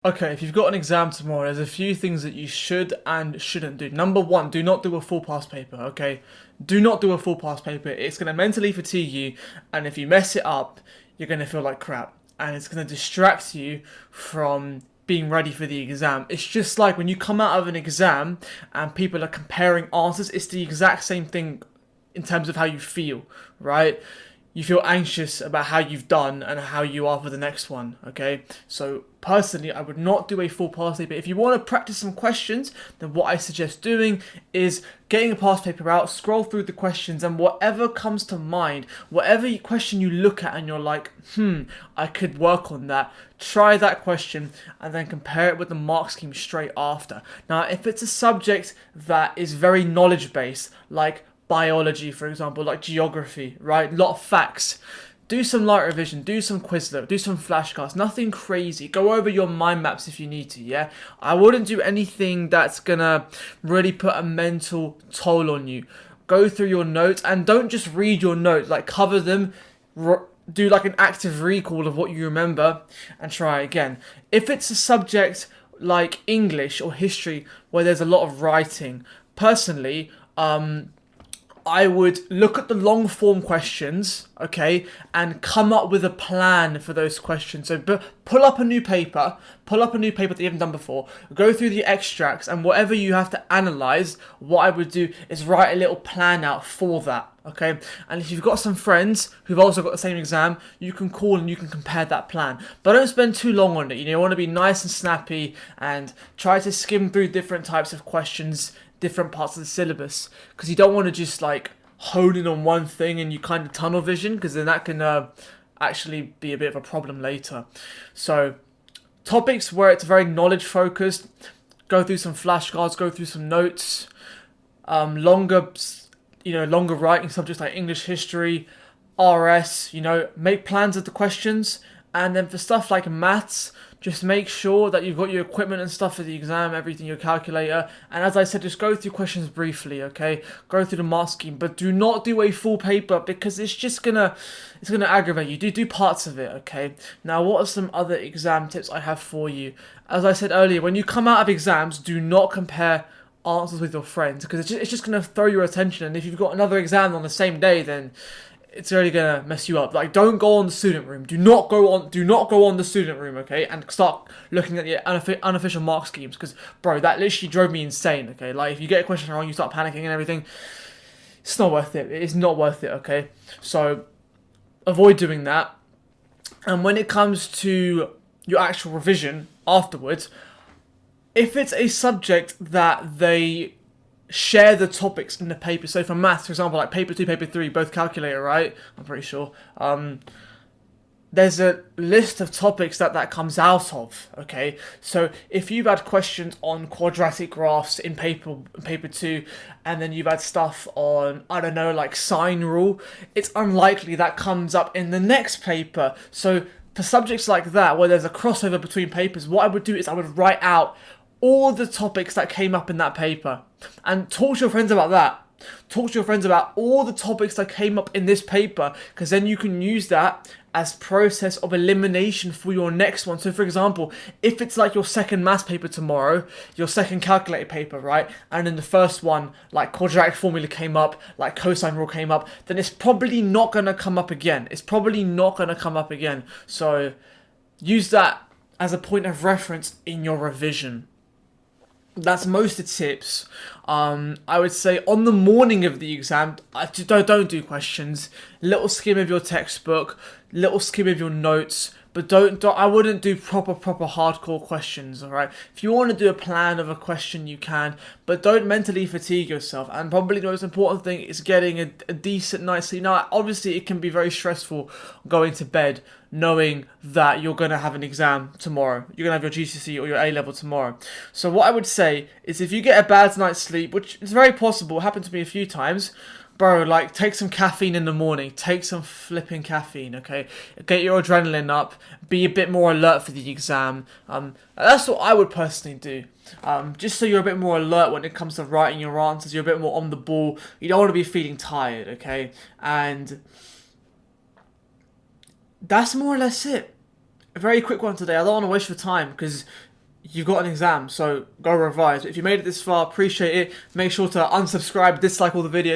Okay, if you've got an exam tomorrow, there's a few things that you should and shouldn't do. Number one, do not do a full pass paper, okay? Do not do a full pass paper. It's going to mentally fatigue you, and if you mess it up, you're going to feel like crap. And it's going to distract you from being ready for the exam. It's just like when you come out of an exam and people are comparing answers, it's the exact same thing in terms of how you feel, right? You feel anxious about how you've done and how you are for the next one, okay? So personally, I would not do a full past paper. If you want to practice some questions, then what I suggest doing is getting a past paper out, scroll through the questions, and whatever comes to mind, whatever question you look at and you're like, I could work on that, try that question and then compare it with the mark scheme straight after. Now, if it's a subject that is very knowledge based, like biology, for example, like geography, right? A lot of facts. Do some light revision, do some Quizlet, do some flashcards, nothing crazy. Go over your mind maps if you need to, yeah? I wouldn't do anything that's gonna really put a mental toll on you. Go through your notes and don't just read your notes, like cover them, do like an active recall of what you remember and try again. If it's a subject like English or history where there's a lot of writing, personally, I would look at the long form questions, okay, and come up with a plan for those questions. So pull up a new paper that you haven't done before, go through the extracts, and whatever you have to analyze, what I would do is write a little plan out for that, okay? And if you've got some friends who've also got the same exam, you can call and you can compare that plan. But don't spend too long on it, you want to be nice and snappy and try to skim through different types of questions, different parts of the syllabus, because you don't want to just like hone in on one thing and you kind of tunnel vision, because then that can actually be a bit of a problem later. So topics where it's very knowledge focused, go through some flashcards, go through some notes. Longer writing subjects like English, history, RS, make plans of the questions. And then for stuff like maths, just make sure that you've got your equipment and stuff for the exam, everything, your calculator. And as I said, just go through questions briefly, okay? Go through the mark scheme, but do not do a full paper because it's gonna aggravate you. Do parts of it, okay? Now, what are some other exam tips I have for you? As I said earlier, when you come out of exams, do not compare answers with your friends because it's just gonna throw your attention. And if you've got another exam on the same day, then it's really gonna mess you up. Like, don't go on the student room. Do not go on the student room, okay? And start looking at the unofficial mark schemes, because, bro, that literally drove me insane, okay? Like, if you get a question wrong, you start panicking and everything. It's not worth it. It is not worth it, okay? So, avoid doing that. And when it comes to your actual revision afterwards, if it's a subject that they share the topics in the paper. So for maths, for example, like paper 2, paper 3, both calculator, right? I'm pretty sure. There's a list of topics that comes out of, okay? So if you've had questions on quadratic graphs in paper 2, and then you've had stuff on, I don't know, like sine rule, it's unlikely that comes up in the next paper. So for subjects like that, where there's a crossover between papers, what I would do is I would write out all the topics that came up in that paper and talk to your friends about that. Talk to your friends about all the topics that came up in this paper, because then you can use that as process of elimination for your next one. So for example, if it's like your second maths paper tomorrow, your second calculator paper, right? And in the first one, like quadratic formula came up, like cosine rule came up, then it's probably not going to come up again. So use that as a point of reference in your revision. That's most of the tips. I would say on the morning of the exam, don't do questions. Little skim of your textbook, little skim of your notes, but don't I wouldn't do proper hardcore questions, alright? If you want to do a plan of a question, you can, but don't mentally fatigue yourself. And probably the most important thing is getting a decent night's sleep. Now, obviously, it can be very stressful going to bed knowing that you're going to have an exam tomorrow. You're going to have your GCSE or your A-level tomorrow. So what I would say is if you get a bad night's sleep, which is very possible, happened to me a few times, bro, like, take some caffeine in the morning. Take some flipping caffeine, okay? Get your adrenaline up. Be a bit more alert for the exam. That's what I would personally do. Just so you're a bit more alert when it comes to writing your answers. You're a bit more on the ball. You don't want to be feeling tired, okay? And that's more or less it. A very quick one today. I don't want to waste your time because you've got an exam, so go revise. If you made it this far, appreciate it. Make sure to unsubscribe, dislike all the videos.